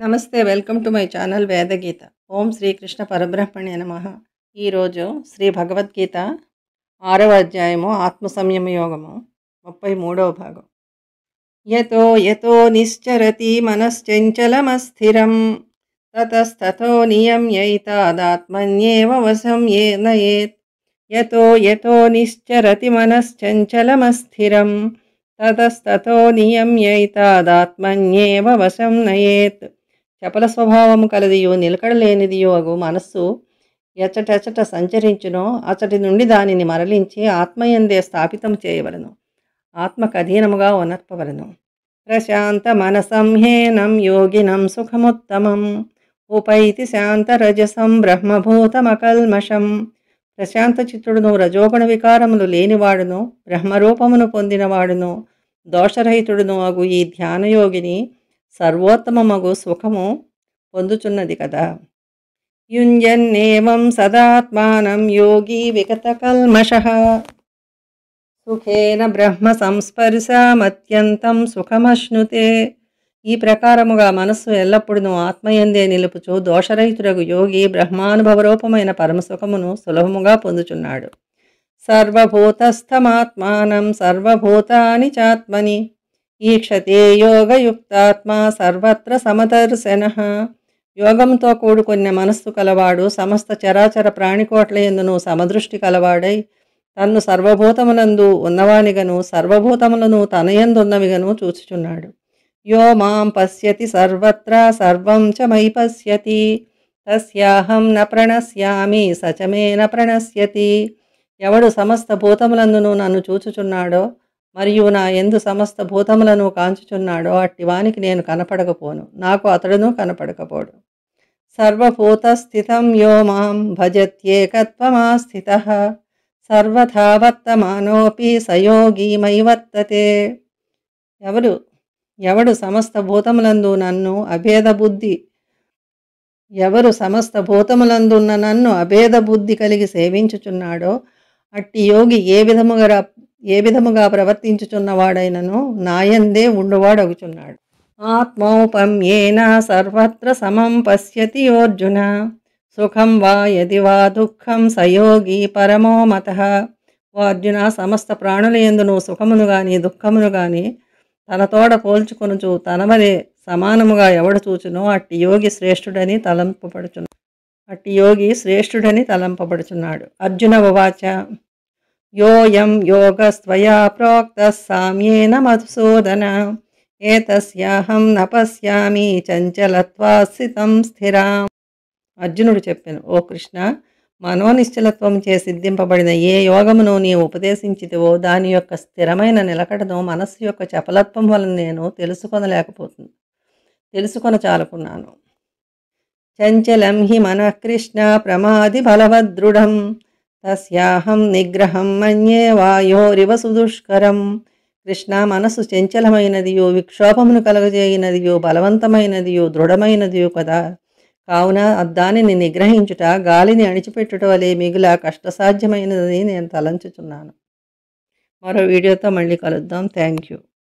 నమస్తే. Welcome to my channel Vedageetha. ఓం శ్రీకృష్ణ పరబ్రహ్మణే నమః. ఈరోజు శ్రీ భగవద్గీత 6వ అధ్యాయము ఆత్మ సంయమ యోగము 33వ భాగం. యతో యతో నిశ్చరతి మనశ్చంచలమస్థిరం తతస్తతో నియమ్యైతాదాత్మన్యేవ వశం నయేత్. యతో యతో నిశ్చరతి మనశ్చంచలమస్థిరం తతస్తతో నియమ్యైతాదాత్మన్యేవ వశం నయేత్. చపల స్వభావము కలదియో నిలకడలేనిదియో అగు మనస్సు ఎచ్చటెచ్చట సంచరించునో అచ్చటి నుండి దానిని మరలించి ఆత్మయందే స్థాపితం చేయవలను, ఆత్మకు అధీనముగా ఉనర్పవలను. ప్రశాంత మనసంహేనం యోగినం సుఖముత్తమం ఉపైతి శాంతరజసం బ్రహ్మభూతమకల్మషం. ప్రశాంత చిత్తుడును రజోగుణ వికారములు లేనివాడును బ్రహ్మరూపమును పొందినవాడును దోషరహితుడును అగు ఈ ధ్యానయోగిని సర్వోత్తమమగు సుఖము పొందుచున్నది కదా. యుంజన్నేవం సదాత్మానం యోగి విగతకల్మషః సుఖేన బ్రహ్మ సంస్పర్శామత్యంతం సుఖమశ్నుతే. ఈ ప్రకారముగా మనస్సు ఎల్లప్పుడూ ఆత్మయందే నిలుపుచు దోషరహితుడగు యోగి బ్రహ్మానుభవరూపమైన పరమసుఖమును సులభముగా పొందుచున్నాడు. సర్వభూతస్థమాత్మానం సర్వభూతాని చాత్మని ఈక్షతే యోగయుక్తాత్మా సర్వత్ర సమదర్శనః. యోగంతో కూడుకున్న మనస్సు కలవాడు సమస్త చరాచర ప్రాణికోట్ల యందును సమదృష్టి కలవాడై తన్ను సర్వభూతములందు ఉన్నవానిగను సర్వభూతములను తనయందున్నవిగను చూచుచున్నాడు. యో మాం పశ్యతి సర్వత్ర సర్వం చ మయి పశ్యతి తస్యాహం న ప్రణశ్యామి సచ మే న ప్రణశ్యతి. ఎవడు సమస్త భూతములందును నన్ను చూచుచున్నాడో మరియు నా యందు సమస్త భూతములను కాంచుచున్నాడో అట్టివానికి నేను కనపడకపోను, నాకు అతడును కనపడకపోడు. సర్వభూతస్థితం యో మాం భజత్యేకత్వమాస్థితః సర్వథా వర్తమానోపి సయోగి మయి వర్తతే. ఎవడు సమస్త భూతములందు నన్ను అభేద బుద్ధి కలిగి సేవించుచున్నాడో అట్టి యోగి ఏ విధముగా ప్రవర్తించుచున్నవాడైనను నాయందే ఉండువాడగుచున్నాడు. ఆత్మౌపమ్యేన సర్వత్ర సమం పశ్యతి యోర్జున సుఖం వా యది వా దుఃఖం సయోగి పరమో మతః. ఓ అర్జున, సమస్త ప్రాణుల యందును సుఖమును గాని దుఃఖమును గాని తనతోడ పోల్చుకొనుచు తనవలే సమానముగా ఎవడు చూచునో అట్టి యోగి శ్రేష్ఠుడని తలంపబడుచున్నాడు. అర్జున ఉవాచ యోయం యోగస్త్వయా ప్రోక్తః సామ్యేన మధుసూదన ఏతస్యాహం న పశ్యామి చంచలత్వాస్థితం స్థిరాం. అర్జునుడు చెప్పెను, ఓ కృష్ణ, మనోనిశ్చలత్వం చే సిద్ధింపబడిన ఏ యోగమును నీవు ఉపదేశించితివో దాని యొక్క స్థిరమైన నిలకడను మనస్సు యొక్క చపలత్వం వలన నేను తెలుసుకొనచాలకున్నాను. చంచలం హి మనః కృష్ణ ప్రమాది బలవదృఢం తస్యాహం నిగ్రహం మన్యే వాయోరివ సుదుష్కరం. కృష్ణ, మనస్సు చంచలమైనదియో విక్షోభమును కలగజేయినదియో బలవంతమైనదియో దృఢమైనదియో కదా. కావున దానిని నిగ్రహించుట గాలిని అణిచిపెట్టుట వలె మిగుల కష్టసాధ్యమైనదని నేను తలంచుచున్నాను. మరో వీడియోతో మళ్ళీ కలుద్దాం. Thank you.